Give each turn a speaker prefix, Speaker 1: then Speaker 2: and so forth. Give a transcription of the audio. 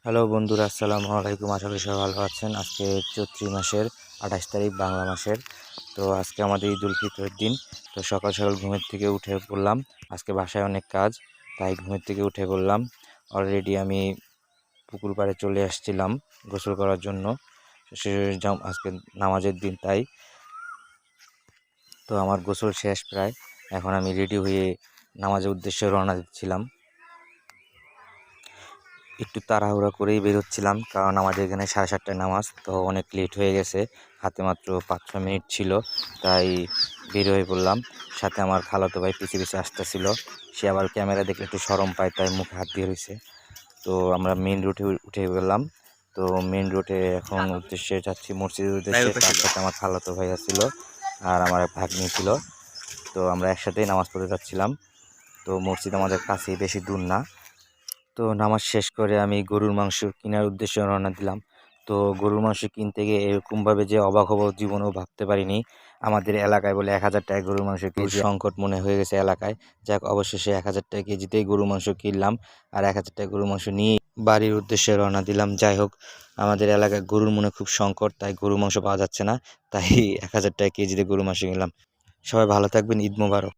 Speaker 1: Hello বন্ধুরা, আসসালামু আলাইকুম। আশা করি সবাই ভালো আছেন। আজকে চৈত্র মাসের 28 তারিখ বাংলা মাসের। তো আজকে আমাদের ঈদুল ফিতরের দিন। তো সকাল সকাল ঘুমের থেকে উঠে পড়লাম। আজকে বাসায় অনেক কাজ, তাই ঘুমের থেকে উঠে পড়লাম। অলরেডি আমি পুকুর পাড়ে চলে আসছিলাম গোসল করার জন্য। আজকে নামাজের দিন, তাই তো আমার গোসল শেষ প্রায়। এখন আমি রেডি হয়ে নামাজের উদ্দেশ্যে রওনা দিচ্ছিলাম। একটু তাড়াহুড়া করেই বেরোচ্ছিলাম, কারণ আমাদের এখানে 7:30টায় নামাজ, তো অনেক লেট হয়ে গেছে। হাতে মাত্র 5-6 মিনিট ছিল, তাই বের হয়ে পড়লাম। সাথে আমার খালাতো ভাই পিছে পিছে আসতেছিল। সে আবার ক্যামেরা দেখলে একটু শরম পায়, তাই মুখে হাত দিয়ে রয়েছে। তো আমরা মেন রোডে উঠে গেলাম। তো মেন রোডে এখন উদ্দেশ্যে যাচ্ছি মসজিদের উদ্দেশ্যে। তার সাথে আমার খালাতো ভাইয়া ছিল আর আমার এক ভাগ্নি ছিল। তো আমরা একসাথেই নামাজ পড়তে যাচ্ছিলাম। তো মসজিদ আমাদের কাছেই, বেশি দূর না। তো নামাজ শেষ করে আমি গরুর মাংস কেনার উদ্দেশ্যে রওনা দিলাম। তো গরুর মাংস কিনতে গিয়ে এরকমভাবে যে অবাক হব জীবনেও ভাবতে পারিনি। আমাদের এলাকায় বলে 1000 টাকা গরুর মাংস কেজি, সংকট মনে হয়ে গেছে এলাকায়। যাক, অবশেষে 1000 টাকা কেজিতেই গরুর মাংস কিনলাম আর 1000 টাকা গরুর মাংস নিয়ে বাড়ির উদ্দেশ্যে রওনা দিলাম। যাই হোক, আমাদের এলাকায় গরুর মনে খুব সংকট, তাই গরুর মাংস পাওয়া যাচ্ছে না, তাই 1000 টাকা কেজিতে গরুর মাংস কিনলাম। সবাই ভালো থাকবেন। ঈদ মোবারক।